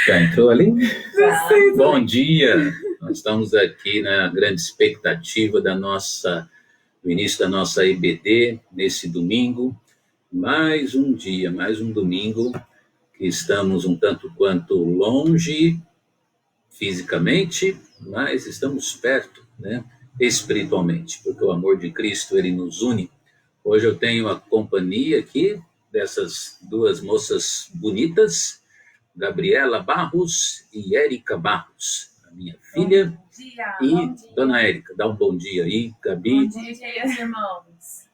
Já entrou ali? Bom dia! Nós estamos aqui na grande expectativa do início da nossa IBD, nesse domingo. Mais um dia, mais um domingo, que estamos um tanto quanto longe fisicamente, mas estamos perto, né? Espiritualmente, porque o amor de Cristo, ele nos une. Hoje eu tenho a companhia aqui dessas duas moças bonitas, Gabriela Barros e Érica Barros, a minha filha. Bom dia. Dona Érica, dá um bom dia aí, Gabi. Bom dia, irmãos.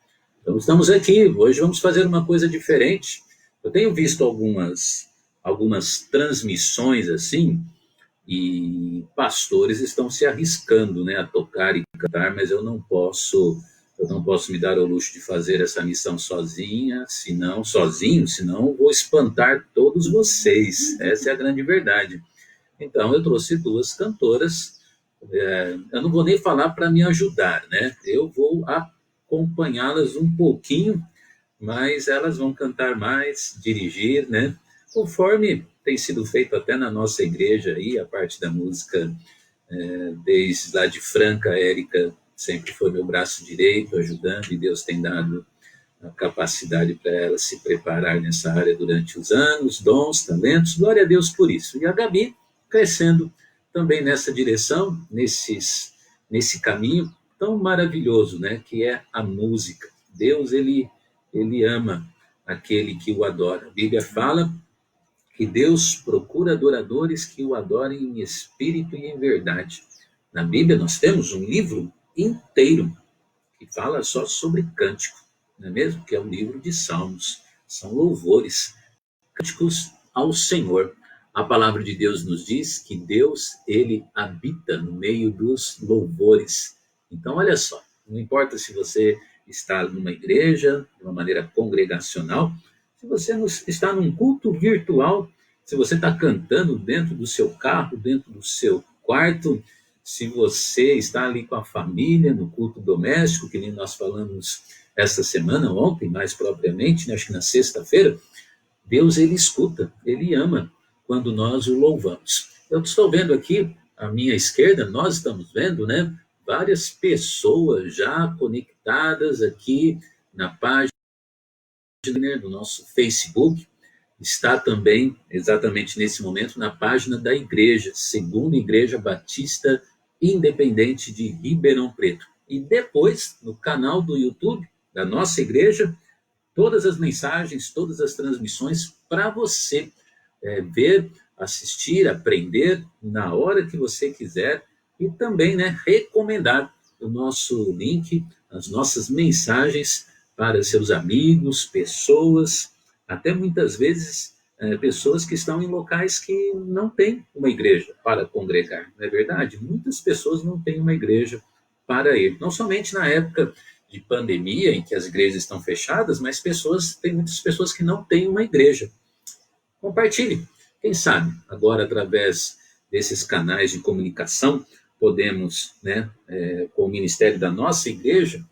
Então estamos aqui, hoje vamos fazer uma coisa diferente. Eu tenho visto algumas transmissões assim, e pastores estão se arriscando, né, a tocar e cantar, mas eu não posso me dar ao luxo de fazer essa missão sozinho, senão vou espantar todos vocês. Essa é a grande verdade. Então eu trouxe duas cantoras. Eu não vou nem falar para me ajudar, né? Eu vou acompanhá-las um pouquinho, mas elas vão cantar mais, dirigir, né? Conforme tem sido feito até na nossa igreja aí, a parte da música, desde lá de Franca, a Érica sempre foi meu braço direito, ajudando, e Deus tem dado a capacidade para ela se preparar nessa área durante os anos, dons, talentos, glória a Deus por isso. E a Gabi crescendo também nessa direção, nesse caminho tão maravilhoso, né, que é a música. Deus, ele ama aquele que o adora. A Bíblia fala que Deus procura adoradores que o adorem em espírito e em verdade. Na Bíblia nós temos um livro inteiro que fala só sobre cântico, não é mesmo? Que é o livro de Salmos. São louvores, cânticos ao Senhor. A palavra de Deus nos diz que Deus, ele habita no meio dos louvores. Então, olha só, não importa se você está numa igreja, de uma maneira congregacional, se você está num culto virtual, se você está cantando dentro do seu carro, dentro do seu quarto, se você está ali com a família, no culto doméstico, que nem nós falamos esta semana, ontem, mais propriamente, né, acho que na sexta-feira, Deus, ele escuta, ele ama quando nós o louvamos. Eu estou vendo aqui, à minha esquerda, nós estamos vendo, né, várias pessoas já conectadas aqui na página do nosso Facebook. Está também, exatamente nesse momento, na página da igreja, Segunda Igreja Batista Independente de Ribeirão Preto. E depois, no canal do YouTube da nossa igreja, todas as mensagens, todas as transmissões para você ver, assistir, aprender na hora que você quiser e também, né, recomendar o nosso link, as nossas mensagens para seus amigos, pessoas, até muitas vezes pessoas que estão em locais que não têm uma igreja para congregar, não é verdade? Muitas pessoas não têm uma igreja para ir, não somente na época de pandemia, em que as igrejas estão fechadas, mas tem muitas pessoas que não têm uma igreja. Compartilhe. Quem sabe, agora, através desses canais de comunicação, podemos, né, com o ministério da nossa igreja,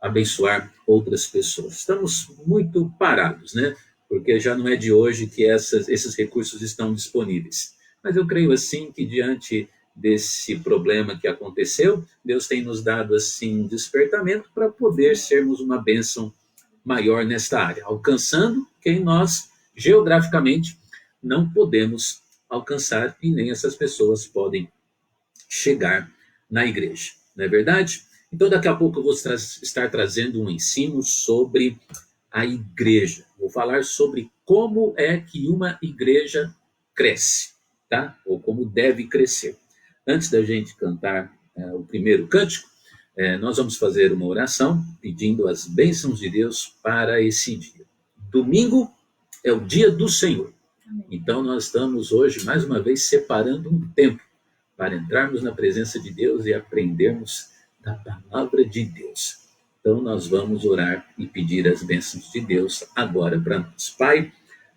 abençoar outras pessoas. Estamos muito parados, né? Porque já não é de hoje que esses recursos estão disponíveis. Mas eu creio, assim, que diante desse problema que aconteceu, Deus tem nos dado, assim, um despertamento para poder sermos uma bênção maior nesta área, alcançando quem nós, geograficamente, não podemos alcançar e nem essas pessoas podem chegar na igreja, não é verdade? Então, daqui a pouco eu vou estar trazendo um ensino sobre a igreja. Vou falar sobre como é que uma igreja cresce, tá? Ou como deve crescer. Antes da gente cantar o primeiro cântico, nós vamos fazer uma oração pedindo as bênçãos de Deus para esse dia. Domingo é o dia do Senhor. Então, nós estamos hoje, mais uma vez, separando um tempo para entrarmos na presença de Deus e aprendermos da palavra de Deus. Então, nós vamos orar e pedir as bênçãos de Deus agora para nós. Pai,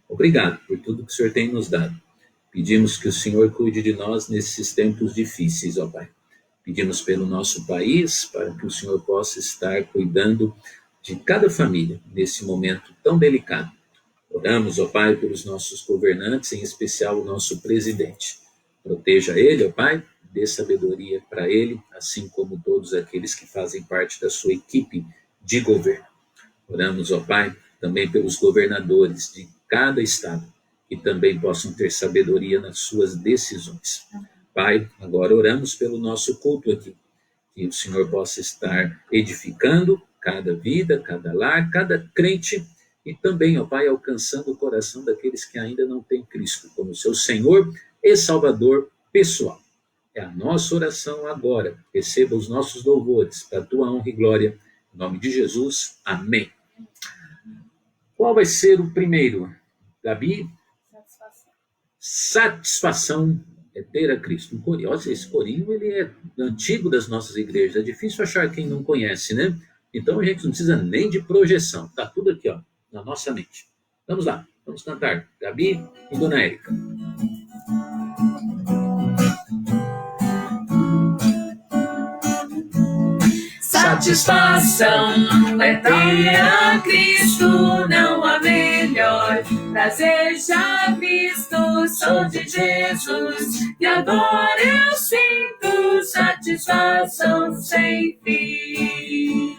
obrigado por tudo que o Senhor tem nos dado. Pedimos que o Senhor cuide de nós nesses tempos difíceis, ó Pai. Pedimos pelo nosso país, para que o Senhor possa estar cuidando de cada família nesse momento tão delicado. Oramos, ó Pai, pelos nossos governantes, em especial o nosso presidente. Proteja ele, ó Pai, dê sabedoria para ele, assim como todos aqueles que fazem parte da sua equipe de governo. Oramos, ó Pai, também pelos governadores de cada estado, que também possam ter sabedoria nas suas decisões. Pai, agora oramos pelo nosso culto aqui, que o Senhor possa estar edificando cada vida, cada lar, cada crente, e também, ó Pai, alcançando o coração daqueles que ainda não têm Cristo como seu Senhor e Salvador pessoal. É a nossa oração agora. Receba os nossos louvores para a tua honra e glória. Em nome de Jesus, amém. Qual vai ser o primeiro? Gabi? Satisfação é ter a Cristo. Um corinho. Olha, esse corinho ele é antigo das nossas igrejas. É difícil achar quem não conhece, né? Então a gente não precisa nem de projeção. Está tudo aqui, ó, na nossa mente. Vamos lá, vamos cantar. Gabi e Dona Érica. Satisfação é ter a Cristo, não há melhor. Prazer já visto, sou de Jesus, e agora eu sinto satisfação sem fim.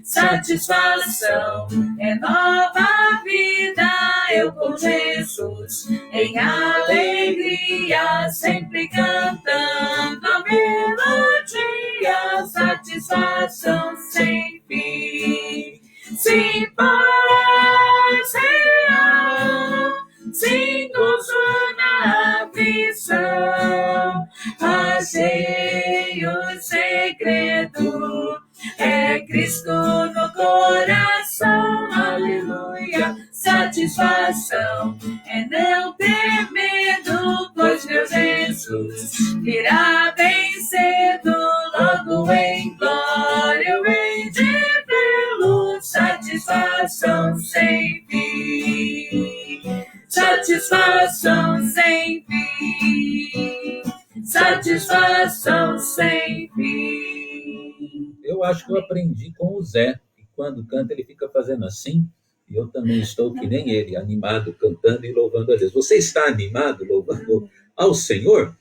Satisfação é nova vida, eu com Jesus, em alegria, sempre cantando a melodia, satisfação sem fim. Sem paz real, sem gozo na aflição, achei o segredo, é Cristo no coração, aleluia. Satisfação é não ter medo, pois meu Jesus virá bem cedo, logo em glória eu hei de vê-lo. Satisfação sem fim, satisfação sem fim, satisfação sem fim. Eu acho que eu aprendi com o Zé, e quando canta ele fica fazendo assim, e eu também estou que nem ele, animado, cantando e louvando a Deus. Você está animado, louvando ao Senhor?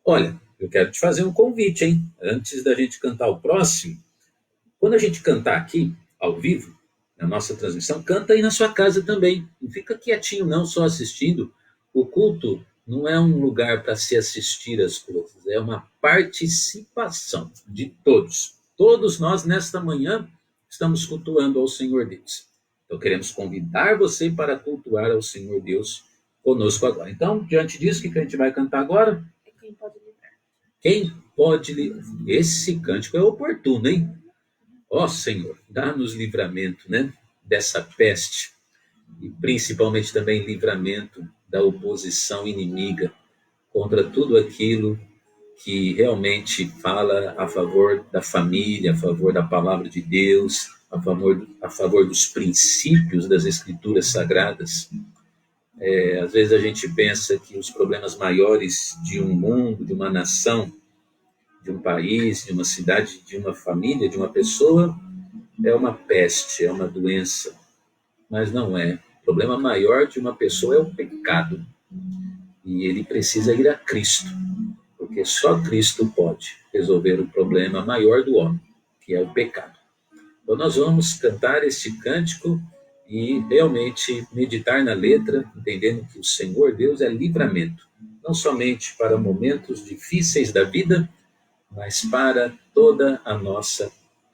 Olha, eu quero te fazer um convite, hein? Antes da gente cantar o próximo, quando a gente cantar aqui, ao vivo, na nossa transmissão, canta aí na sua casa também. Não fica quietinho não, só assistindo. O culto não é um lugar para se assistir as coisas, é uma participação de todos. Todos nós, nesta manhã, estamos cultuando ao Senhor Deus. Então, queremos convidar você para cultuar ao Senhor Deus conosco agora. Então, diante disso, o que a gente vai cantar agora? Quem pode livrar? Quem pode livrar? Esse cântico é oportuno, hein? Ó Senhor, dá-nos livramento, né? Dessa peste. E principalmente também livramento da oposição inimiga contra tudo aquilo que realmente fala a favor da família, a favor da palavra de Deus, a favor dos princípios das Escrituras Sagradas. Às vezes a gente pensa que os problemas maiores de um mundo, de uma nação, de um país, de uma cidade, de uma família, de uma pessoa, é uma peste, é uma doença. Mas não é. O problema maior de uma pessoa é o pecado. E ele precisa ir a Cristo, porque só Cristo pode resolver o problema maior do homem, que é o pecado. Então nós vamos cantar este cântico e realmente meditar na letra, entendendo que o Senhor Deus é livramento, não somente para momentos difíceis da vida, mas para toda a nossa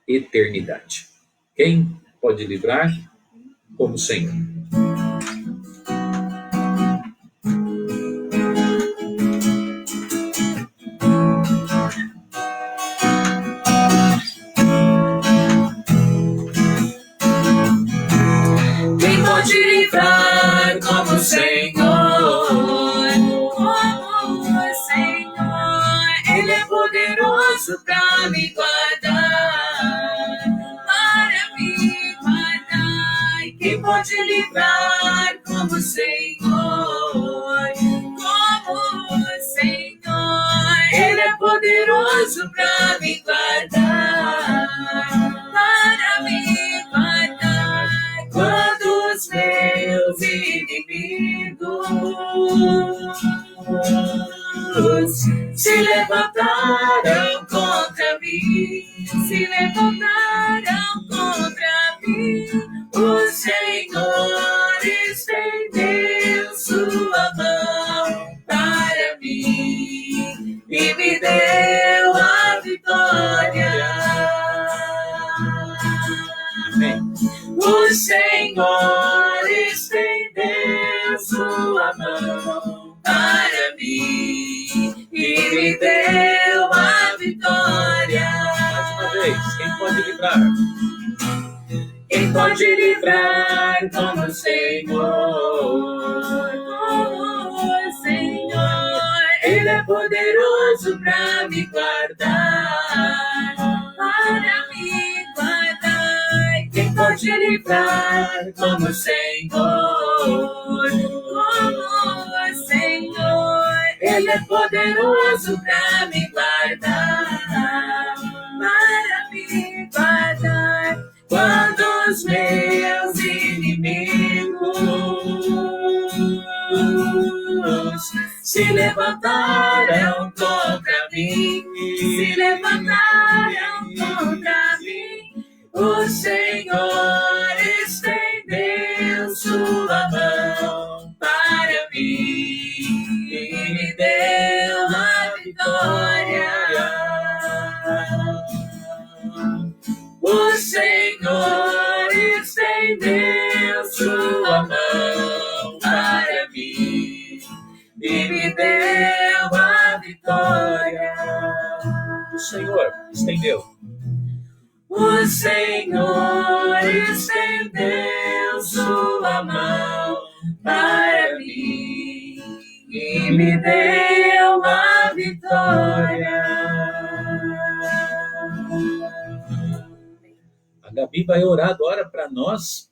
eternidade. Quem pode livrar como o Senhor? Quem pode livrar como o Senhor? Como o Senhor, Ele é poderoso para me guardar, para me guardar. Quem pode livrar como o Senhor? Como o Senhor, Ele é poderoso para me guardar, para me guardar. Quando os meus inimigos se levantaram contra mim, se levantaram contra mim. O Senhor estendeu sua mão para mim e me deu a vitória. Amém. O Senhor estendeu sua mão para mim e me deu a vitória. Mais uma vez, quem pode livrar? Quem pode livrar como o Senhor? O Senhor, Ele é poderoso para me guardar, para me guardar. Quem pode livrar como o Senhor? Como o Senhor, Ele é poderoso para me guardar, para me guardar. Quando os meus inimigos se levantaram contra mim, se levantaram contra mim, o Senhor estendeu sua mão para mim e me deu a vitória. O Senhor estendeu sua mão para mim e me deu a vitória. O Senhor estendeu. O Senhor estendeu sua mão para mim e me deu a vitória. A Gabi vai orar agora para nós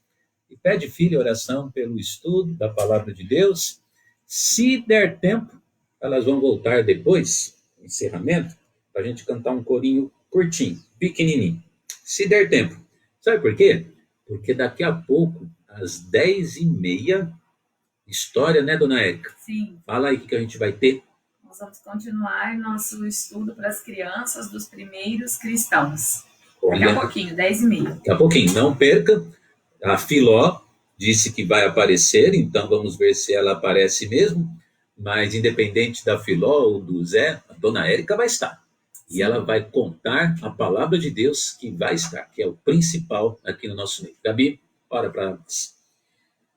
e pede, filha, oração pelo estudo da palavra de Deus. Se der tempo, elas vão voltar depois, no encerramento, para a gente cantar um corinho curtinho, pequenininho. Se der tempo. Sabe por quê? Porque daqui a pouco, às 10h30, história, né, dona Érica? Sim, Fala aí o que a gente vai ter. nós vamos continuar nosso estudo para as crianças dos primeiros cristãos. Daqui a Olha, pouquinho, 10h30. daqui a pouquinho, não perca. A Filó disse que vai aparecer, então vamos ver se ela aparece mesmo. Mas independente da Filó ou do Zé, a dona Érica vai estar. E ela vai contar a palavra de Deus que vai estar, que é o principal aqui no nosso meio. Gabi, ora para nós.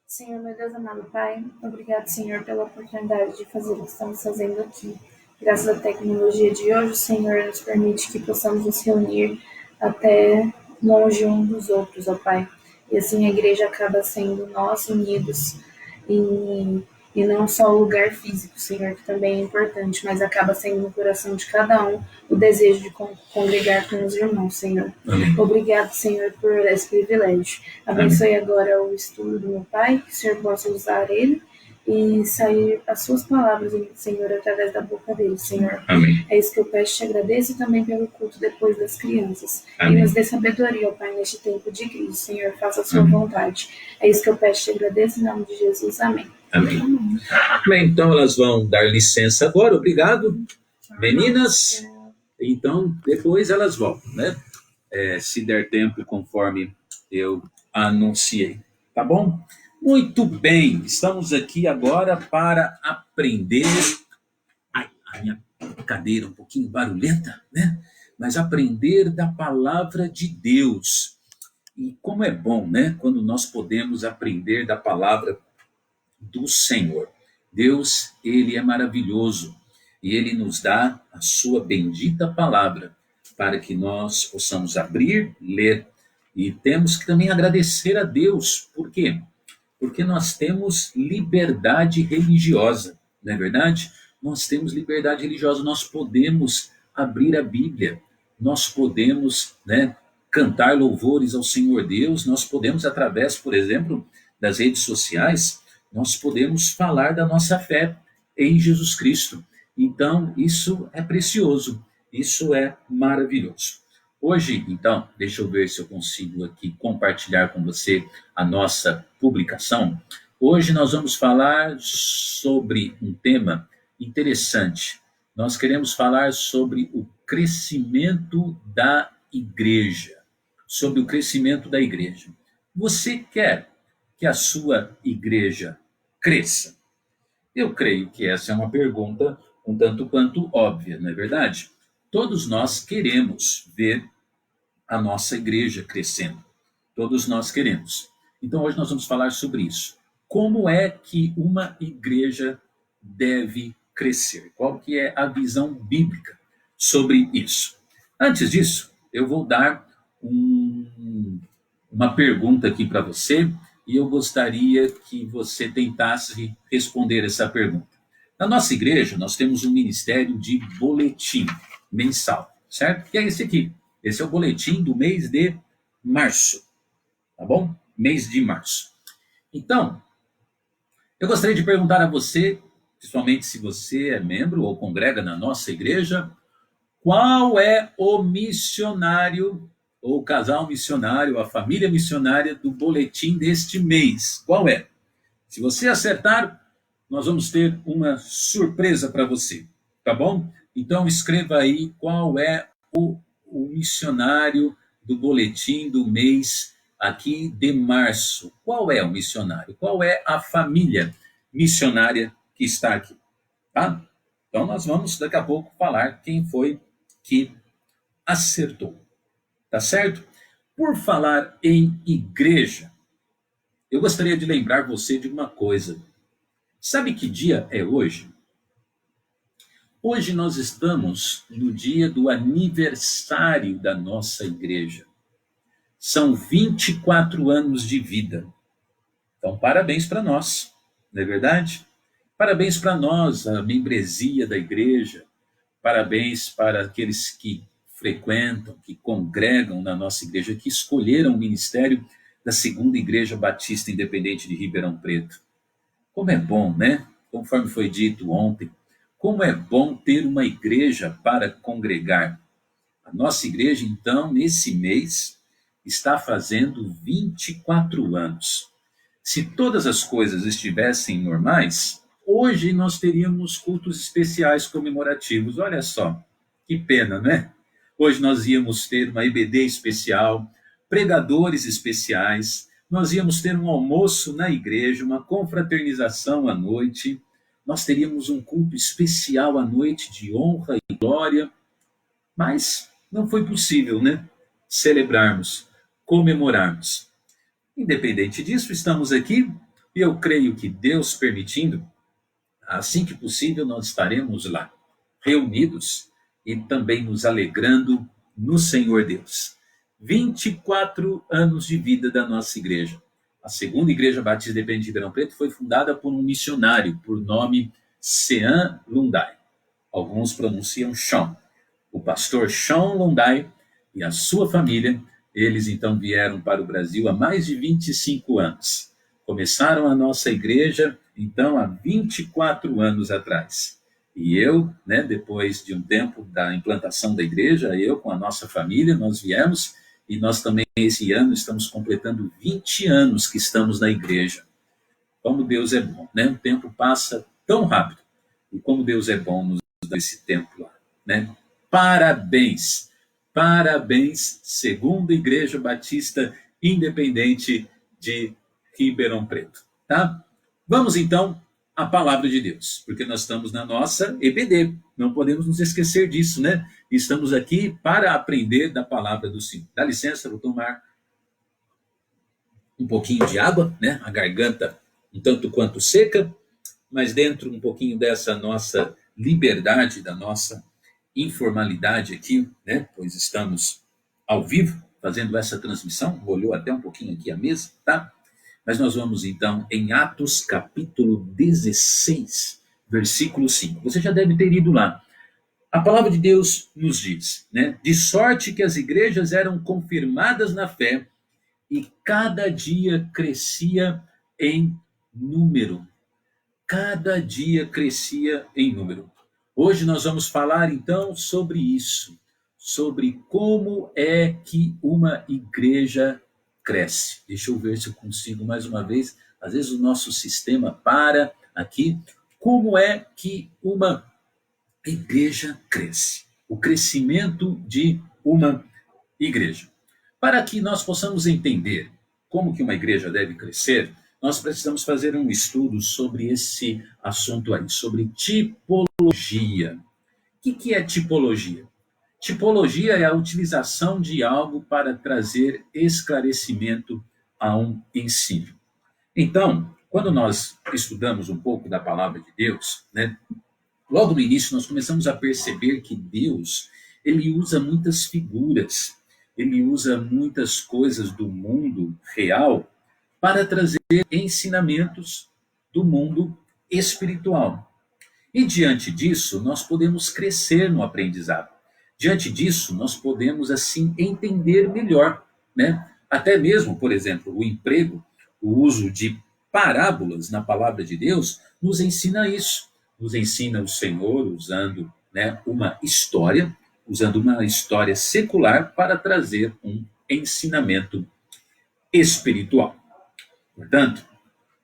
Senhor, meu Deus amado Pai, obrigado, Senhor, pela oportunidade de fazer o que estamos fazendo aqui. Graças à tecnologia de hoje, o Senhor nos permite que possamos nos reunir até longe um dos outros, ó Pai. E assim a igreja acaba sendo nós unidos e não só o lugar físico, Senhor, que também é importante, mas acaba sendo no coração de cada um o desejo de congregar com os irmãos, Senhor. Amém. Obrigado, Senhor, por esse privilégio. Abençoe agora o estudo do meu Pai, que o Senhor possa usar ele e sair as suas palavras, Senhor, através da boca dele, Senhor. Amém. É isso que eu peço e te agradeço, e também pelo culto depois das crianças. Amém. E nos dê sabedoria, ó Pai, neste tempo de crise, Senhor, faça a sua Amém. vontade. É isso que eu peço e te agradeço, em nome de Jesus. Amém. Amém. Bem, então elas vão dar licença agora, obrigado. Meninas, então depois elas voltam, né? Se der tempo, conforme eu anunciei. Tá bom? Muito bem, estamos aqui agora para aprender. Ai, a minha cadeira um pouquinho barulhenta, né? Mas aprender da palavra de Deus. E como é bom, né? Quando nós podemos aprender da palavra do Senhor. Deus, Ele é maravilhoso e Ele nos dá a sua bendita palavra para que nós possamos abrir, ler e temos que também agradecer a Deus. Por quê? Porque nós temos liberdade religiosa, não é verdade? Nós temos liberdade religiosa, nós podemos abrir a Bíblia, nós podemos, né, cantar louvores ao Senhor Deus, nós podemos, através, por exemplo, das redes sociais, nós podemos falar da nossa fé em Jesus Cristo. Então, isso é precioso, isso é maravilhoso. Hoje, então, deixa eu ver se eu consigo aqui compartilhar com você a nossa publicação. Hoje nós vamos falar sobre um tema interessante nós queremos falar sobre o crescimento da igreja. Sobre o crescimento da igreja. Você quer que a sua igreja cresça? Eu creio que essa é uma pergunta um tanto quanto óbvia, não é verdade? Todos nós queremos ver a nossa igreja crescendo. Todos nós queremos. Então hoje nós vamos falar sobre isso. Como é que uma igreja deve crescer? Qual que é a visão bíblica sobre isso? Antes disso, eu vou dar uma pergunta aqui para você e eu gostaria que você tentasse responder essa pergunta. Na nossa igreja, nós temos um ministério de boletim mensal, certo? Que é esse aqui. Esse é o boletim do mês de março, tá bom? Mês de março. Então, eu gostaria de perguntar a você, principalmente se você é membro ou congrega na nossa igreja, qual é o missionário, ou o casal missionário, a família missionária do boletim deste mês? Qual é? Se você acertar, nós vamos ter uma surpresa para você, tá bom? Então escreva aí qual é o missionário do boletim do mês aqui de março. Qual é o missionário? Qual é a família missionária que está aqui? Tá? Então nós vamos daqui a pouco falar quem foi que acertou. Tá certo? Por falar em igreja, eu gostaria de lembrar você de uma coisa. Sabe que dia é hoje? Hoje nós estamos no dia do aniversário da nossa igreja. São 24 anos de vida. Então, parabéns para nós, não é verdade? Parabéns para nós, a membresia da igreja. Parabéns para aqueles que frequentam, que congregam na nossa igreja, que escolheram o ministério da Segunda Igreja Batista Independente de Ribeirão Preto. Como é bom, né? Conforme foi dito ontem, como é bom ter uma igreja para congregar. A nossa igreja, então, nesse mês, está fazendo 24 anos. Se todas as coisas estivessem normais, hoje nós teríamos cultos especiais comemorativos. Olha só, que pena, né? Hoje nós íamos ter uma EBD especial, pregadores especiais, nós íamos ter um almoço na igreja, uma confraternização à noite, nós teríamos um culto especial à noite de honra e glória, mas não foi possível, né? Celebrarmos, comemorarmos. Independente disso, estamos aqui e eu creio que Deus permitindo, assim que possível, nós estaremos lá, reunidos e também nos alegrando no Senhor Deus. 24 anos de vida da nossa igreja. A Segunda Igreja Batista Independente de Ribeirão Preto foi fundada por um missionário, por nome Sean Lundai. Alguns pronunciam Sean. O pastor Sean Lundai e a sua família, eles então vieram para o Brasil há mais de 25 anos. Começaram a nossa igreja, então, há 24 anos atrás. E eu, né, depois de um tempo da implantação da igreja, eu com a nossa família, nós viemos e nós também, esse ano, estamos completando 20 anos que estamos na igreja. Como Deus é bom, né? O tempo passa tão rápido. E como Deus é bom nos dar esse tempo lá, né? Parabéns! Parabéns, Segunda Igreja Batista Independente de Ribeirão Preto, tá? Vamos então à palavra de Deus, porque nós estamos na nossa EBD, não podemos nos esquecer disso, né? Estamos aqui para aprender da palavra do Senhor. Dá licença, vou tomar um pouquinho de água, né? A garganta um tanto quanto seca, mas dentro um pouquinho dessa nossa liberdade, da nossa informalidade aqui, né? Pois estamos ao vivo fazendo essa transmissão, molhou até um pouquinho aqui a mesa, tá? Mas nós vamos então em Atos capítulo 16, versículo 5. Você já deve ter ido lá. A palavra de Deus nos diz, né? De sorte que as igrejas eram confirmadas na fé e cada dia crescia em número. Cada dia crescia em número. Hoje nós vamos falar então sobre isso, sobre como é que uma igreja cresce. Deixa eu ver se eu consigo mais uma vez. Às vezes o nosso sistema para aqui. Como é que uma a igreja cresce. O crescimento de uma igreja. Para que nós possamos entender como que uma igreja deve crescer, nós precisamos fazer um estudo sobre esse assunto aí, sobre tipologia. O que é tipologia? Tipologia é a utilização de algo para trazer esclarecimento a um ensino. Então, quando nós estudamos um pouco da palavra de Deus, né, logo no início nós começamos a perceber que Deus, ele usa muitas figuras, ele usa muitas coisas do mundo real para trazer ensinamentos do mundo espiritual. E diante disso, nós podemos crescer no aprendizado. Diante disso, nós podemos assim entender melhor, né? Até mesmo, por exemplo, o emprego, o uso de parábolas na palavra de Deus nos ensina isso. Nos ensina o Senhor usando, né, usando uma história secular para trazer um ensinamento espiritual. Portanto,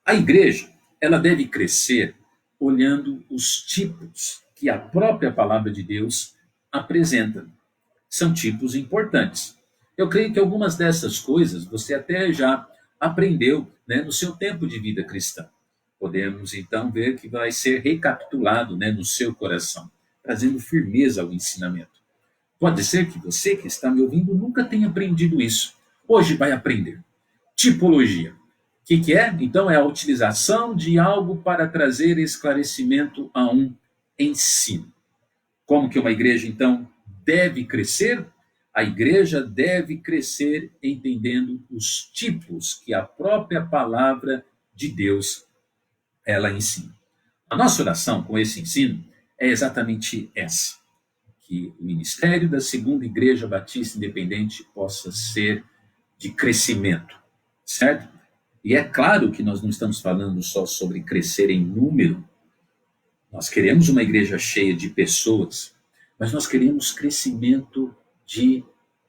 a igreja, ela deve crescer olhando os tipos que a própria palavra de Deus apresenta. São tipos importantes. Eu creio que algumas dessas coisas você até já aprendeu, né, no seu tempo de vida cristã. Podemos então ver que vai ser recapitulado, né, no seu coração, trazendo firmeza ao ensinamento. Pode ser que você que está me ouvindo nunca tenha aprendido isso. Hoje vai aprender. Tipologia. O que é? Então, é a utilização de algo para trazer esclarecimento a um ensino. Como que uma igreja, então, deve crescer? A igreja deve crescer entendendo os tipos que a própria palavra de Deus ela ensina. A nossa oração com esse ensino é exatamente essa: que o ministério da Segunda Igreja Batista Independente possa ser de crescimento, certo? E é claro que nós não estamos falando só sobre crescer em número. Nós queremos uma igreja cheia de pessoas, mas nós queremos crescimento de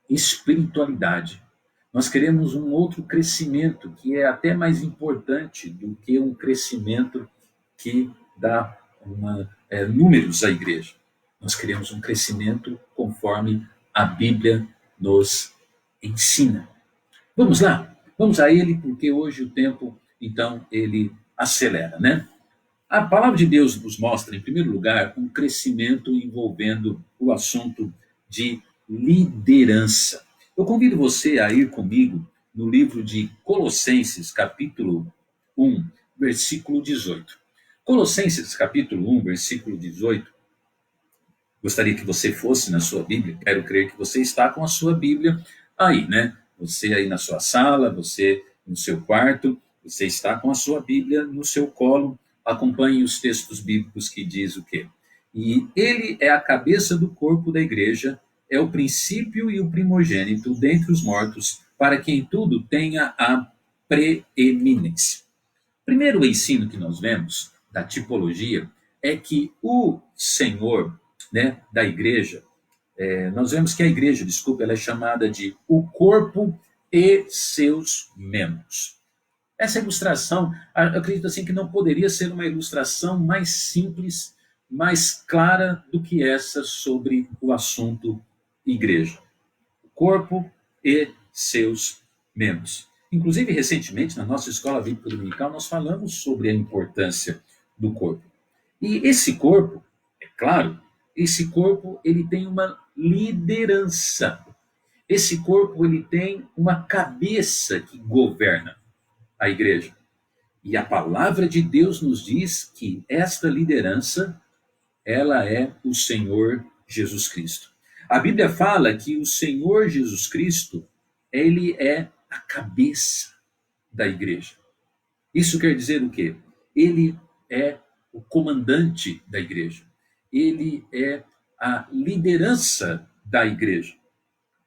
espiritualidade. Nós queremos um outro crescimento que é até mais importante do que um crescimento que dá números à igreja. Nós queremos um crescimento conforme a Bíblia nos ensina. Vamos lá? Vamos a ele, porque hoje o tempo, então, ele acelera, né? A palavra de Deus nos mostra, em primeiro lugar, um crescimento envolvendo o assunto de liderança. Eu convido você a ir comigo no livro de Colossenses, capítulo 1, versículo 18. Colossenses, capítulo 1, versículo 18. Gostaria que você fosse na sua Bíblia. Quero crer que você está com a sua Bíblia aí, né? Você aí na sua sala, você no seu quarto, você está com a sua Bíblia no seu colo. Acompanhe os textos bíblicos que diz o quê? E ele é a cabeça do corpo da igreja, é o princípio e o primogênito dentre os mortos, para que em tudo tenha a preeminência. Primeiro o ensino que nós vemos da tipologia é que o Senhor, né, da igreja, nós vemos que a igreja, ela é chamada de o corpo e seus membros. Essa ilustração, eu acredito assim que não poderia ser uma ilustração mais simples, mais clara do que essa sobre o assunto igreja. O corpo e seus membros. Inclusive, recentemente, na nossa escola bíblica dominical, nós falamos sobre a importância do corpo. E esse corpo, é claro, esse corpo ele tem uma liderança. Esse corpo ele tem uma cabeça que governa a igreja. E a palavra de Deus nos diz que esta liderança, ela é o Senhor Jesus Cristo. A Bíblia fala que o Senhor Jesus Cristo, ele é a cabeça da igreja. Isso quer dizer o quê? Ele é o comandante da igreja. Ele é a liderança da igreja.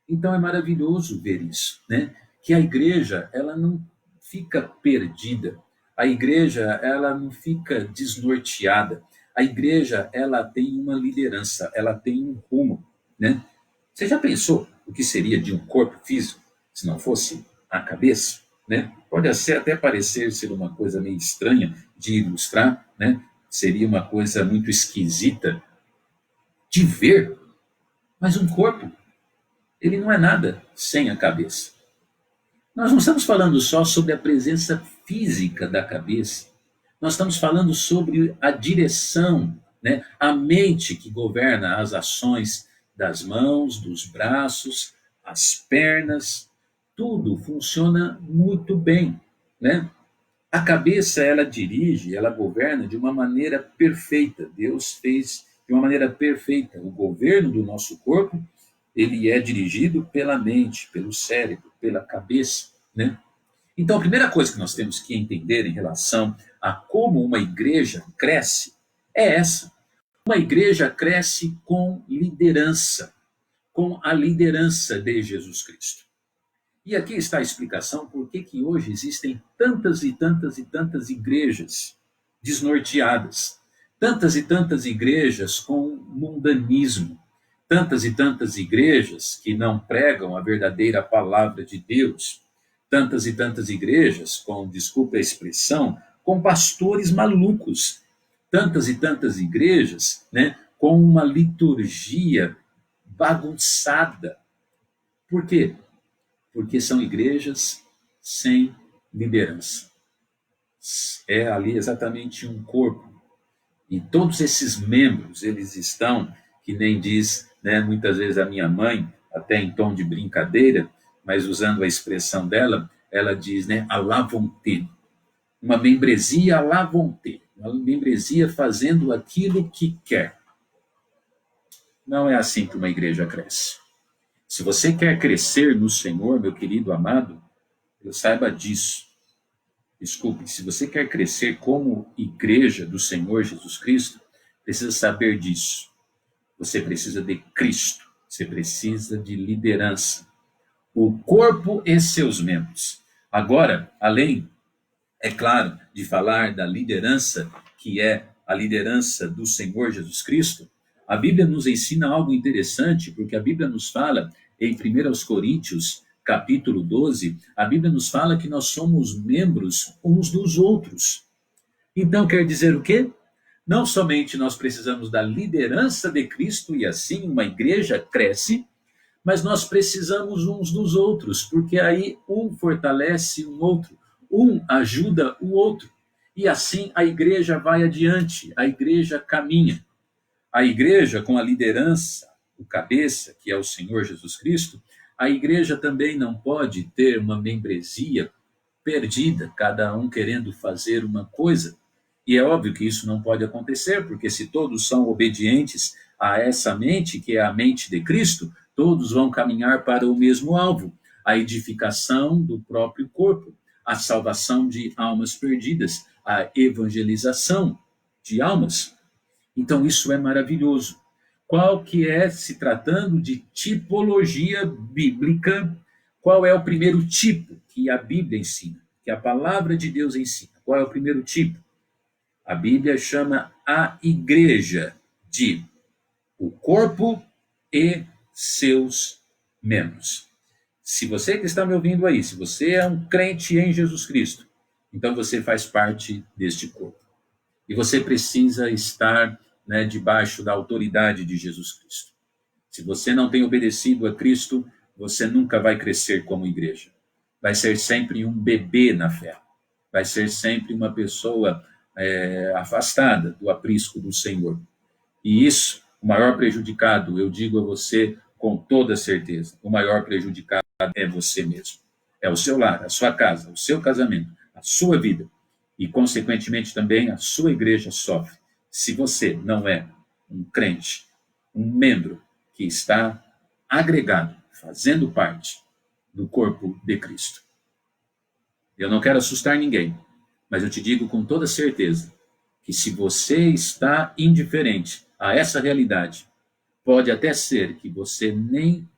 Então é maravilhoso ver isso, né? Que a igreja, ela não fica perdida. A igreja, ela não fica desnorteada. A igreja, ela tem uma liderança, ela tem um rumo, né? Você já pensou o que seria de um corpo físico se não fosse a cabeça, né? Pode até parecer ser uma coisa meio estranha de ilustrar, né? Seria uma coisa muito esquisita, de ver, mas um corpo, ele não é nada sem a cabeça. Nós não estamos falando só sobre a presença física da cabeça, nós estamos falando sobre a direção, né? A mente que governa as ações das mãos, dos braços, as pernas, tudo funciona muito bem, né? A cabeça, ela dirige, ela governa de uma maneira perfeita. Deus fez de uma maneira perfeita. O governo do nosso corpo, ele é dirigido pela mente, pelo cérebro, pela cabeça, né? Então, a primeira coisa que nós temos que entender em relação a como uma igreja cresce é essa. Uma igreja cresce com liderança, com a liderança de Jesus Cristo. E aqui está a explicação por que hoje existem tantas e tantas e tantas igrejas desnorteadas, tantas e tantas igrejas com mundanismo, tantas e tantas igrejas que não pregam a verdadeira palavra de Deus, tantas e tantas igrejas, com, desculpe a expressão, com pastores malucos, tantas e tantas igrejas, né, com uma liturgia bagunçada. Por quê? Porque são igrejas sem liderança. É ali exatamente um corpo. E todos esses membros, eles estão, que nem diz, né, muitas vezes a minha mãe, até em tom de brincadeira, mas usando a expressão dela, ela diz, né, à la volonté. Uma membresia à la volonté. Uma membresia fazendo aquilo que quer. Não é assim que uma igreja cresce. Se você quer crescer no Senhor, meu querido amado, saiba disso. Desculpe, se você quer crescer como igreja do Senhor Jesus Cristo, precisa saber disso. Você precisa de Cristo. Você precisa de liderança. O corpo e seus membros. Agora, além, é claro, de falar da liderança, que é a liderança do Senhor Jesus Cristo, a Bíblia nos ensina algo interessante, porque a Bíblia nos fala, em 1 Coríntios, capítulo 12, a Bíblia nos fala que nós somos membros uns dos outros. Então, quer dizer o quê? Não somente nós precisamos da liderança de Cristo, e assim uma igreja cresce, mas nós precisamos uns dos outros, porque aí um fortalece o outro, um ajuda o outro, e assim a igreja vai adiante, a igreja caminha. A igreja, com a liderança, o cabeça, que é o Senhor Jesus Cristo, a igreja também não pode ter uma membresia perdida, cada um querendo fazer uma coisa. E é óbvio que isso não pode acontecer, porque se todos são obedientes a essa mente, que é a mente de Cristo, todos vão caminhar para o mesmo alvo, a edificação do próprio corpo, a salvação de almas perdidas, a evangelização de almas. Então isso é maravilhoso. Qual que é, se tratando de tipologia bíblica, qual é o primeiro tipo que a Bíblia ensina, que a palavra de Deus ensina? Qual é o primeiro tipo? A Bíblia chama a igreja de o corpo e seus membros. Se você que está me ouvindo aí, se você é um crente em Jesus Cristo, então você faz parte deste corpo. E você precisa estar, né, debaixo da autoridade de Jesus Cristo. Se você não tem obedecido a Cristo, você nunca vai crescer como igreja. Vai ser sempre um bebê na fé. Vai ser sempre uma pessoa afastada do aprisco do Senhor. E isso, o maior prejudicado, eu digo a você com toda certeza, o maior prejudicado é você mesmo. É o seu lar, a sua casa, o seu casamento, a sua vida. E, consequentemente, também a sua igreja sofre. Se você não é um crente, um membro que está agregado, fazendo parte do corpo de Cristo. Eu não quero assustar ninguém, mas eu te digo com toda certeza que se você está indiferente a essa realidade, pode até ser que você nem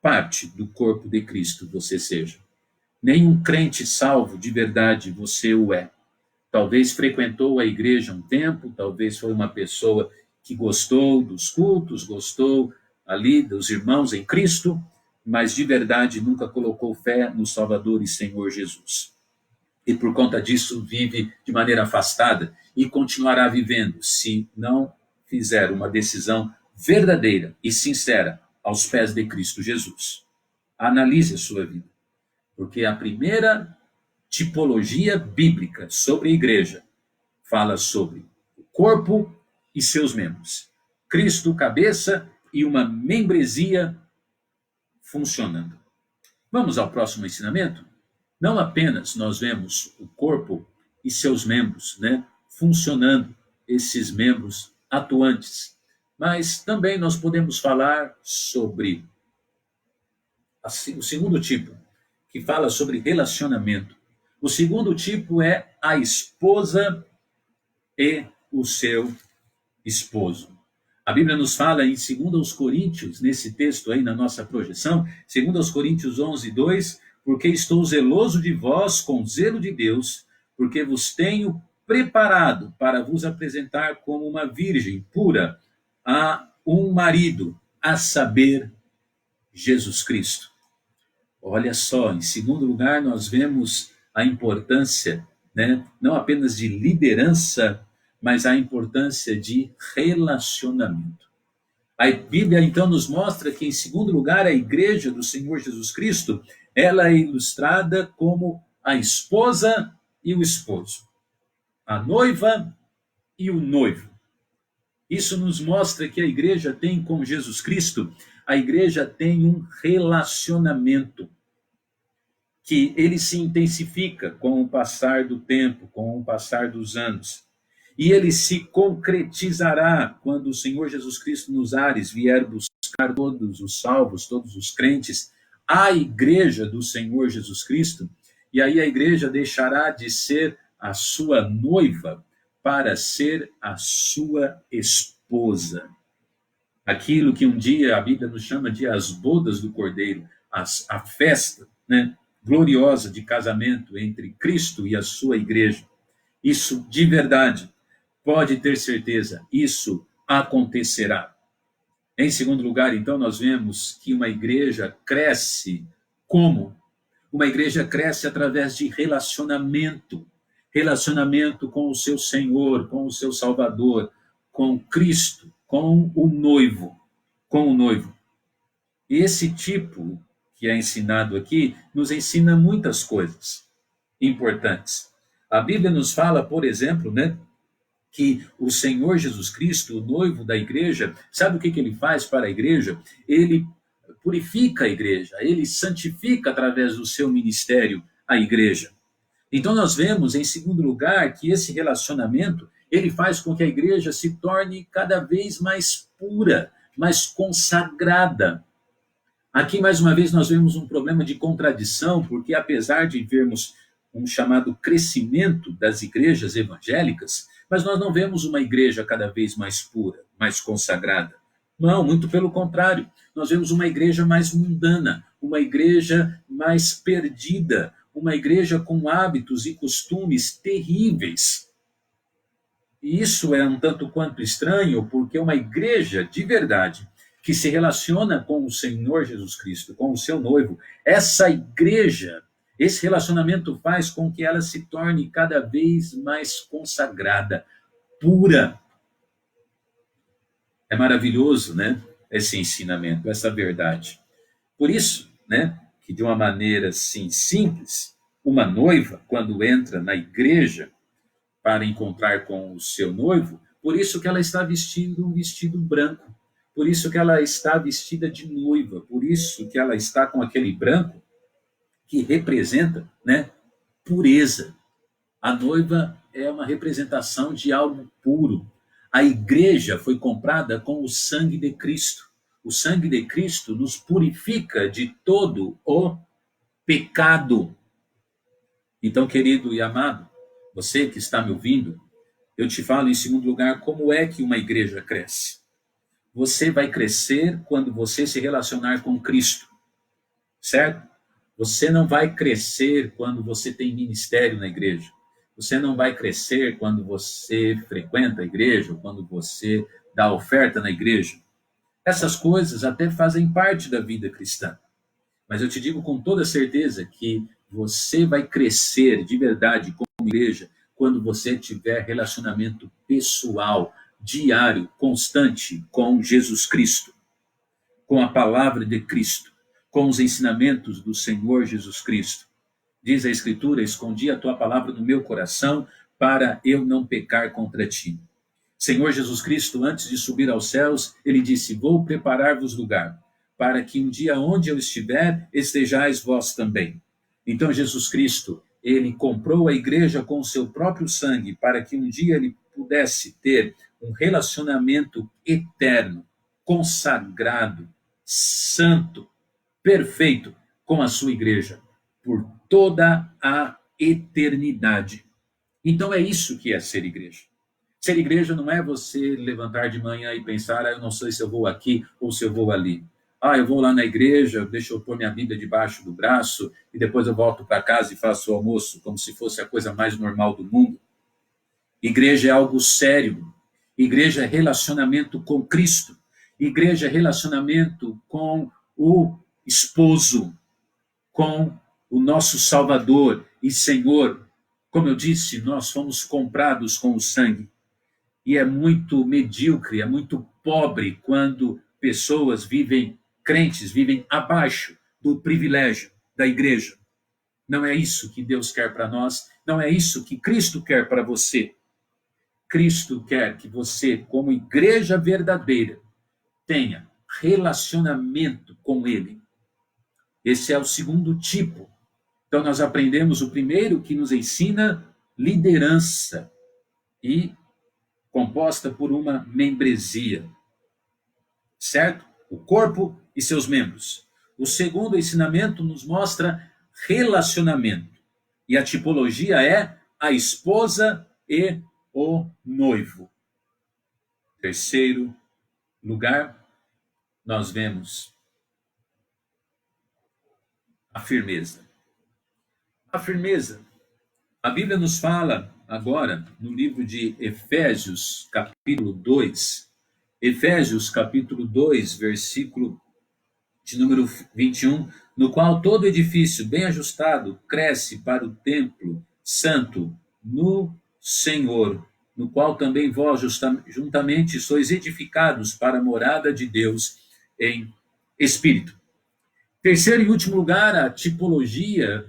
parte do corpo de Cristo você seja. Nem um crente salvo de verdade você o é. Talvez frequentou a igreja um tempo, talvez foi uma pessoa que gostou dos cultos, gostou ali dos irmãos em Cristo, mas de verdade nunca colocou fé no Salvador e Senhor Jesus. E por conta disso vive de maneira afastada e continuará vivendo se não fizer uma decisão verdadeira e sincera aos pés de Cristo Jesus. Analise a sua vida, porque a primeira tipologia bíblica sobre a igreja fala sobre o corpo e seus membros. Cristo, cabeça, e uma membresia funcionando. Vamos ao próximo ensinamento? Não apenas nós vemos o corpo e seus membros, funcionando, esses membros atuantes, mas também nós podemos falar sobre o segundo tipo, que fala sobre relacionamento. O segundo tipo é a esposa e o seu esposo. A Bíblia nos fala em 2 Coríntios, nesse texto aí na nossa projeção, 2 Coríntios 11:2, porque estou zeloso de vós com zelo de Deus, porque vos tenho preparado para vos apresentar como uma virgem pura a um marido, a saber, Jesus Cristo. Olha só, em segundo lugar, nós vemos a importância, não apenas de liderança, mas a importância de relacionamento. A Bíblia, então, nos mostra que, em segundo lugar, a igreja do Senhor Jesus Cristo, ela é ilustrada como a esposa e o esposo, a noiva e o noivo. Isso nos mostra que a igreja tem com Jesus Cristo, a igreja tem um relacionamento que ele se intensifica com o passar do tempo, com o passar dos anos. E ele se concretizará quando o Senhor Jesus Cristo nos ares vier buscar todos os salvos, todos os crentes, a igreja do Senhor Jesus Cristo, e aí a igreja deixará de ser a sua noiva para ser a sua esposa. Aquilo que um dia a Bíblia nos chama de as bodas do Cordeiro, a festa, gloriosa de casamento entre Cristo e a sua igreja. Isso de verdade, pode ter certeza, isso acontecerá. Em segundo lugar, então, nós vemos que uma igreja cresce como? Uma igreja cresce através de relacionamento. Relacionamento com o seu Senhor, com o seu Salvador, com Cristo, com o noivo. Com o noivo. E esse tipo que é ensinado aqui, nos ensina muitas coisas importantes. A Bíblia nos fala, por exemplo, que o Senhor Jesus Cristo, o noivo da igreja, sabe o que ele faz para a igreja? Ele purifica a igreja, ele santifica através do seu ministério a igreja. Então nós vemos, em segundo lugar, que esse relacionamento, ele faz com que a igreja se torne cada vez mais pura, mais consagrada. Aqui, mais uma vez, nós vemos um problema de contradição, porque apesar de vermos um chamado crescimento das igrejas evangélicas, mas nós não vemos uma igreja cada vez mais pura, mais consagrada. Não, muito pelo contrário. Nós vemos uma igreja mais mundana, uma igreja mais perdida, uma igreja com hábitos e costumes terríveis. E isso é um tanto quanto estranho, porque uma igreja de verdade, que se relaciona com o Senhor Jesus Cristo, com o seu noivo, essa igreja, esse relacionamento faz com que ela se torne cada vez mais consagrada, pura. É maravilhoso, esse ensinamento, essa verdade. Por isso, que de uma maneira assim simples, uma noiva, quando entra na igreja para encontrar com o seu noivo, por isso que ela está vestindo um vestido branco, por isso que ela está vestida de noiva, por isso que ela está com aquele branco que representa, pureza. A noiva é uma representação de algo puro. A igreja foi comprada com o sangue de Cristo. O sangue de Cristo nos purifica de todo o pecado. Então, querido e amado, você que está me ouvindo, eu te falo em segundo lugar como é que uma igreja cresce. Você vai crescer quando você se relacionar com Cristo, certo? Você não vai crescer quando você tem ministério na igreja. Você não vai crescer quando você frequenta a igreja, ou quando você dá oferta na igreja. Essas coisas até fazem parte da vida cristã. Mas eu te digo com toda certeza que você vai crescer de verdade como igreja quando você tiver relacionamento pessoal, diário, constante com Jesus Cristo, com a palavra de Cristo, com os ensinamentos do Senhor Jesus Cristo. Diz a Escritura: escondi a tua palavra no meu coração para eu não pecar contra ti. Senhor Jesus Cristo, antes de subir aos céus, ele disse: vou preparar-vos lugar, para que um dia onde eu estiver, estejais vós também. Então Jesus Cristo, ele comprou a igreja com o seu próprio sangue, para que um dia ele pudesse ter um relacionamento eterno, consagrado, santo, perfeito com a sua igreja, por toda a eternidade. Então é isso que é ser igreja. Ser igreja não é você levantar de manhã e pensar: eu não sei se eu vou aqui ou se eu vou ali. Eu vou lá na igreja, deixa eu pôr minha Bíblia debaixo do braço e depois eu volto para casa e faço o almoço, como se fosse a coisa mais normal do mundo. Igreja é algo sério. Igreja é relacionamento com Cristo. Igreja é relacionamento com o esposo, com o nosso Salvador e Senhor. Como eu disse, nós fomos comprados com o sangue. E é muito medíocre, é muito pobre quando pessoas vivem, crentes vivem abaixo do privilégio da igreja. Não é isso que Deus quer para nós, não é isso que Cristo quer para você. Cristo quer que você, como igreja verdadeira, tenha relacionamento com Ele. Esse é o segundo tipo. Então nós aprendemos o primeiro, que nos ensina liderança, e composta por uma membresia, certo? O corpo e seus membros. O segundo ensinamento nos mostra relacionamento, e a tipologia é a esposa e o noivo. Terceiro lugar, nós vemos a firmeza. A firmeza. A Bíblia nos fala agora no livro de Efésios, capítulo 2. Efésios, capítulo 2, versículo de número 21, no qual todo edifício bem ajustado cresce para o templo santo no Senhor, no qual também vós juntamente sois edificados para a morada de Deus em espírito. Terceiro e último lugar, a tipologia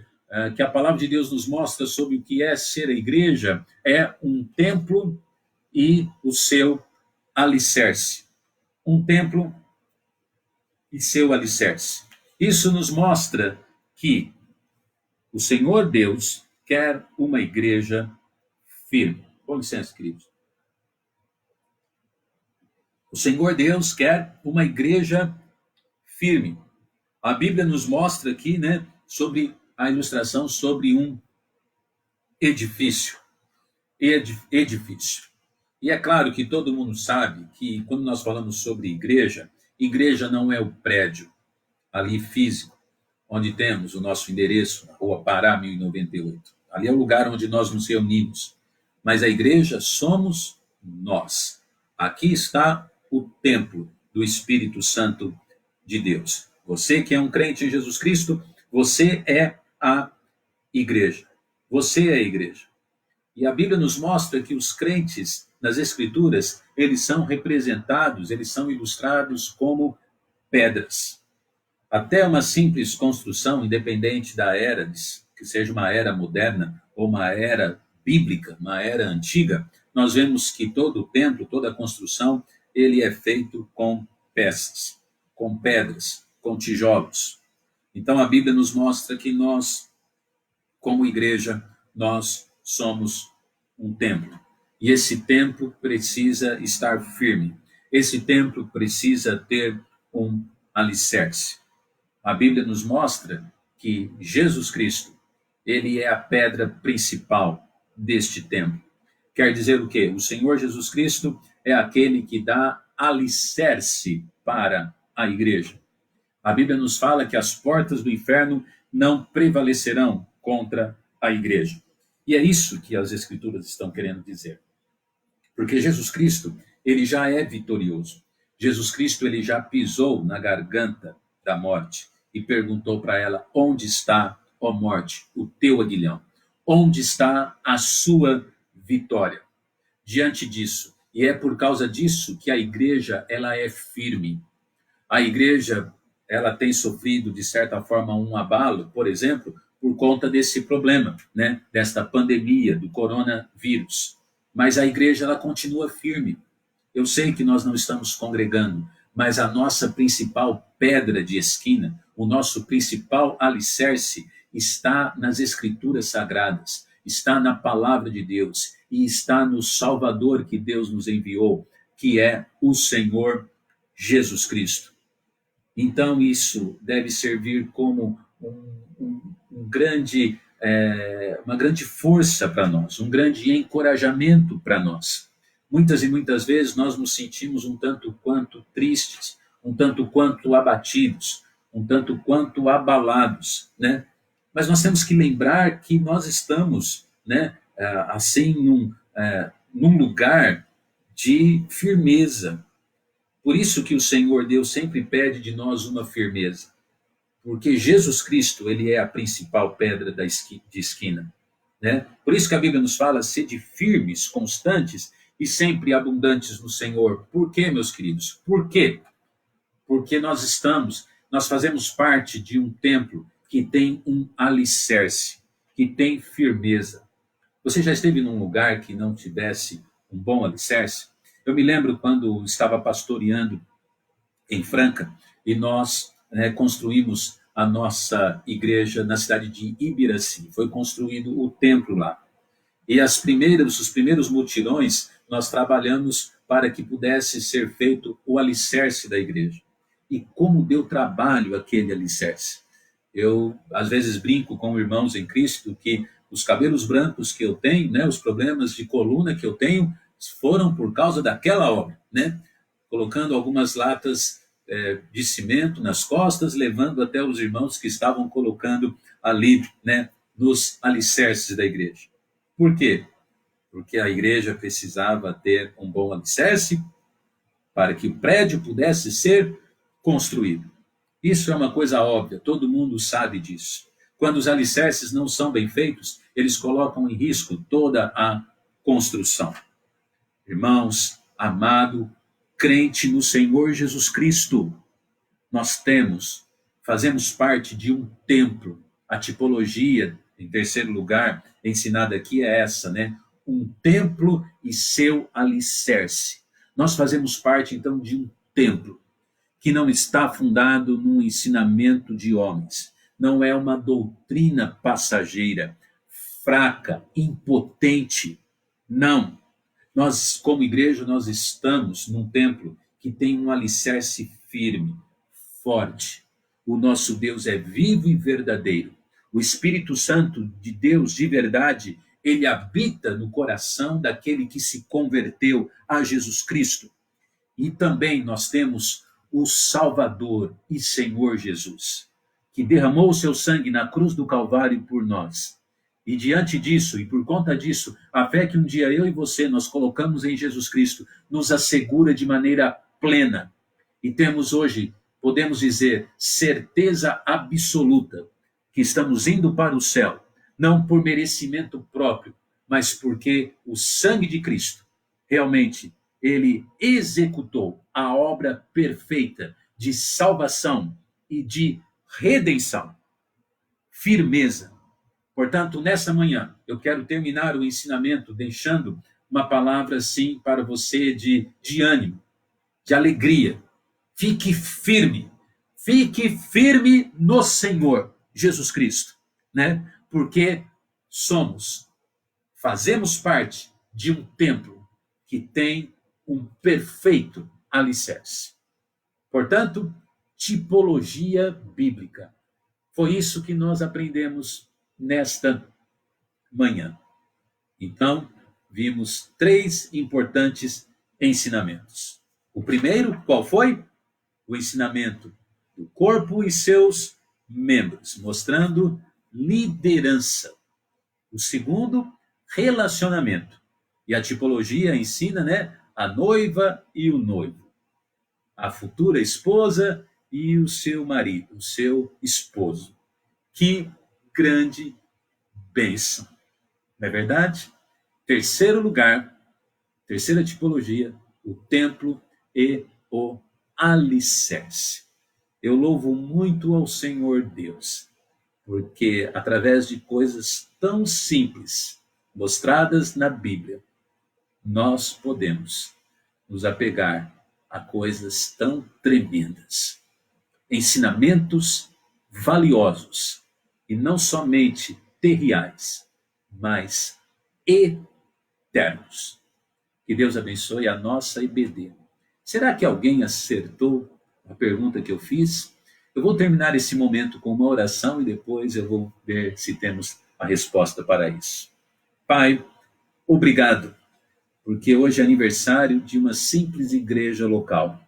que a palavra de Deus nos mostra sobre o que é ser a igreja é um templo e o seu alicerce. Um templo e seu alicerce. Isso nos mostra que o Senhor Deus quer uma igreja firme. Com licença, queridos. O Senhor Deus quer uma igreja firme. A Bíblia nos mostra aqui, sobre a ilustração sobre um edifício. Edifício. E é claro que todo mundo sabe que quando nós falamos sobre igreja, igreja não é o prédio ali físico, onde temos o nosso endereço, na Rua Pará, 1098. Ali é o lugar onde nós nos reunimos. Mas a igreja somos nós. Aqui está o templo do Espírito Santo de Deus. Você que é um crente em Jesus Cristo, você é a igreja. Você é a igreja. E a Bíblia nos mostra que os crentes nas Escrituras, eles são representados, eles são ilustrados como pedras. Até uma simples construção, independente da era, que seja uma era moderna ou uma era bíblica, uma era antiga, nós vemos que todo o templo, toda a construção, ele é feito com peças, com pedras, com tijolos. Então a Bíblia nos mostra que nós, como igreja, nós somos um templo. E esse templo precisa estar firme. Esse templo precisa ter um alicerce. A Bíblia nos mostra que Jesus Cristo, ele é a pedra principal deste templo. Quer dizer o quê? O Senhor Jesus Cristo é aquele que dá alicerce para a igreja. A Bíblia nos fala que as portas do inferno não prevalecerão contra a igreja. E é isso que as Escrituras estão querendo dizer. Porque Jesus Cristo, ele já é vitorioso. Jesus Cristo, ele já pisou na garganta da morte e perguntou para ela: onde está, ó morte, o teu aguilhão? Onde está a sua vitória? Diante disso, E é por causa disso que a igreja ela é firme. A igreja ela tem sofrido, de certa forma, um abalo, por exemplo, por conta desse problema, né? Desta pandemia, do coronavírus. Mas a igreja ela continua firme. Eu sei que nós não estamos congregando, mas a nossa principal pedra de esquina, o nosso principal alicerce está nas escrituras sagradas, está na palavra de Deus e está no Salvador que Deus nos enviou, que é o Senhor Jesus Cristo. Então isso deve servir como uma grande força para nós, um grande encorajamento para nós. Muitas e muitas vezes nós nos sentimos um tanto quanto tristes, um tanto quanto abatidos, um tanto quanto abalados, né? Mas nós temos que lembrar que nós estamos, né, assim, num lugar de firmeza. Por isso que o Senhor Deus sempre pede de nós uma firmeza. Porque Jesus Cristo, ele é a principal pedra de esquina, né? Por isso que a Bíblia nos fala, sede firmes, constantes e sempre abundantes no Senhor. Por quê, meus queridos? Por quê? Porque nós fazemos parte de um templo que tem um alicerce, que tem firmeza. Você já esteve num lugar que não tivesse um bom alicerce? Eu me lembro quando estava pastoreando em Franca e nós, né, construímos a nossa igreja na cidade de Ibiraci. Foi construído o templo lá. E os primeiros mutirões, nós trabalhamos para que pudesse ser feito o alicerce da igreja. E como deu trabalho aquele alicerce. Eu, às vezes, brinco com irmãos em Cristo que os cabelos brancos que eu tenho, né, os problemas de coluna que eu tenho, foram por causa daquela obra, né? Colocando algumas latas de cimento nas costas, levando até os irmãos que estavam colocando ali, né, nos alicerces da igreja. Por quê? Porque a igreja precisava ter um bom alicerce para que o prédio pudesse ser construído. Isso é uma coisa óbvia, todo mundo sabe disso. Quando os alicerces não são bem feitos, eles colocam em risco toda a construção. Irmãos, amado, crente no Senhor Jesus Cristo, nós fazemos parte de um templo. A tipologia, em terceiro lugar, ensinada aqui é essa, né? Um templo e seu alicerce. Nós fazemos parte, então, de um templo que não está fundado num ensinamento de homens. Não é uma doutrina passageira, fraca, impotente. Não. Nós, como igreja, nós estamos num templo que tem um alicerce firme, forte. O nosso Deus é vivo e verdadeiro. O Espírito Santo de Deus, de verdade, ele habita no coração daquele que se converteu a Jesus Cristo. E também nós temos o Salvador e Senhor Jesus, que derramou o seu sangue na cruz do Calvário por nós. E diante disso, e por conta disso, a fé que um dia eu e você nós colocamos em Jesus Cristo nos assegura de maneira plena. E temos hoje, podemos dizer, certeza absoluta que estamos indo para o céu, não por merecimento próprio, mas porque o sangue de Cristo realmente ele executou a obra perfeita de salvação e de redenção. Firmeza. Portanto, nessa manhã, eu quero terminar o ensinamento deixando uma palavra, assim, para você de ânimo, de alegria. Fique firme no Senhor Jesus Cristo, né? Porque fazemos parte de um templo que tem um perfeito alicerce. Portanto, tipologia bíblica. Foi isso que nós aprendemos nesta manhã. Então, vimos 3 importantes ensinamentos. O primeiro, qual foi? O ensinamento do corpo e seus membros, mostrando liderança. O segundo, relacionamento. E a tipologia ensina, né, a noiva e o noivo. A futura esposa e o seu marido, o seu esposo. Que grande bênção. Não é verdade? Terceiro lugar, Terceira tipologia, o templo e o alicerce. Eu louvo muito ao Senhor Deus, porque através de coisas tão simples, mostradas na Bíblia, nós podemos nos apegar a coisas tão tremendas. Ensinamentos valiosos, e não somente terriais, mas eternos. Que Deus abençoe a nossa IBD. Será que alguém acertou a pergunta que eu fiz? Eu vou terminar esse momento com uma oração e depois eu vou ver se temos a resposta para isso. Pai, obrigado, porque hoje é aniversário de uma simples igreja local.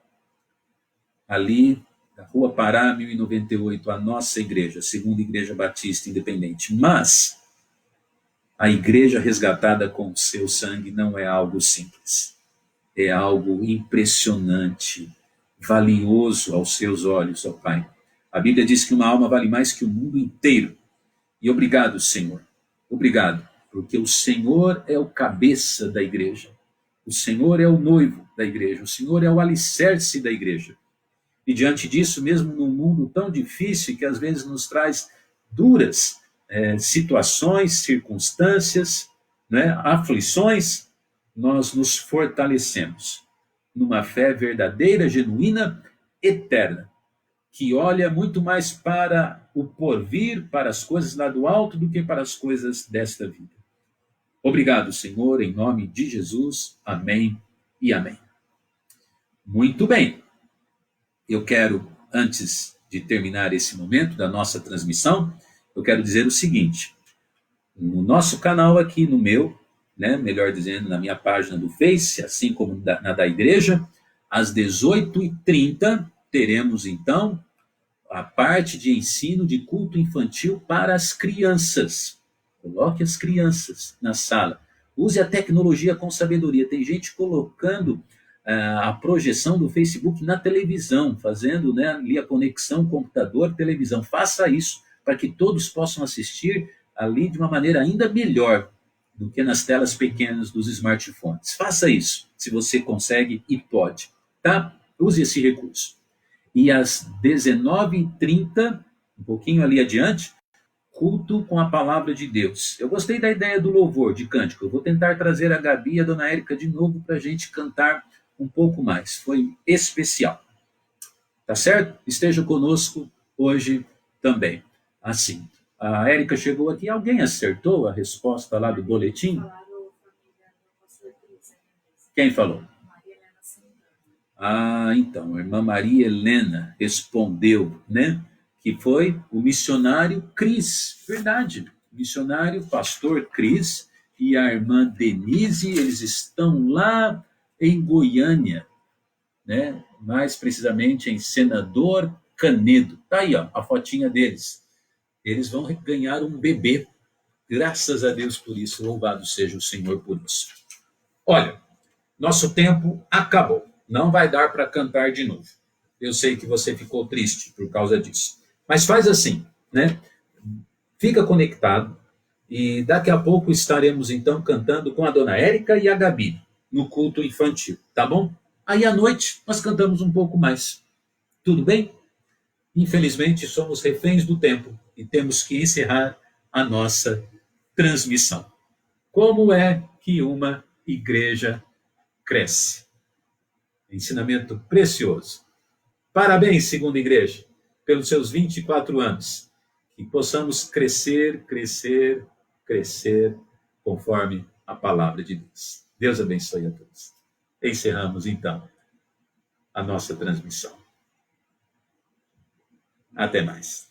Ali, na Rua Pará, 1098, a nossa igreja, a Segunda Igreja Batista Independente. Mas a igreja resgatada com o seu sangue não é algo simples. É algo impressionante, valioso aos seus olhos, ó Pai. A Bíblia diz que uma alma vale mais que o mundo inteiro. E obrigado, Senhor. Obrigado, porque o Senhor é o cabeça da igreja. O Senhor é o noivo da igreja. O Senhor é o alicerce da igreja. E diante disso, mesmo num mundo tão difícil, que às vezes nos traz duras situações, circunstâncias, né, aflições, nós nos fortalecemos numa fé verdadeira, genuína, eterna, que olha muito mais para o porvir, para as coisas lá do alto, do que para as coisas desta vida. Obrigado, Senhor, em nome de Jesus. Amém e amém. Muito bem. Eu quero, antes de terminar esse momento da nossa transmissão, eu quero dizer o seguinte: no nosso canal aqui, no meu, né, melhor dizendo, na minha página do Face, assim como na da igreja, às 18h30, teremos então a parte de ensino de culto infantil para as crianças. Coloque as crianças na sala. Use a tecnologia com sabedoria. Tem gente colocando a projeção do Facebook na televisão, fazendo, né, ali a conexão computador-televisão. Faça isso para que todos possam assistir ali de uma maneira ainda melhor do que nas telas pequenas dos smartphones. Faça isso, se você consegue e pode, tá? Use esse recurso. E às 19h30, um pouquinho ali adiante, culto com a palavra de Deus. Eu gostei da ideia do louvor, de cântico. Eu vou tentar trazer a Gabi e a Dona Érica de novo para a gente cantar um pouco mais. Foi especial. Tá certo? Esteja conosco hoje também. Assim, a Érica chegou aqui. Alguém acertou a resposta lá do boletim? Quem falou? Então, a irmã Maria Helena respondeu, né? Que foi o missionário Cris. Verdade. O missionário pastor Cris e a irmã Denise, eles estão lá em Goiânia, né? Mais precisamente em Senador Canedo. Tá aí, ó, a fotinha deles. Eles vão ganhar um bebê. Graças a Deus por isso. Louvado seja o Senhor por isso. Olha, nosso tempo acabou. Não vai dar para cantar de novo. Eu sei que você ficou triste por causa disso. Mas faz assim, né? Fica conectado e daqui a pouco estaremos então cantando com a Dona Érica e a Gabi no culto infantil, tá bom? Aí à noite nós cantamos um pouco mais. Tudo bem? Infelizmente somos reféns do tempo e temos que encerrar a nossa transmissão. Como é que uma igreja cresce? Ensinamento precioso. Parabéns, Segunda Igreja, pelos seus 24 anos. Que possamos crescer, crescer, crescer, conforme a palavra de Deus. Deus abençoe a todos. Encerramos, então, a nossa transmissão. Até mais.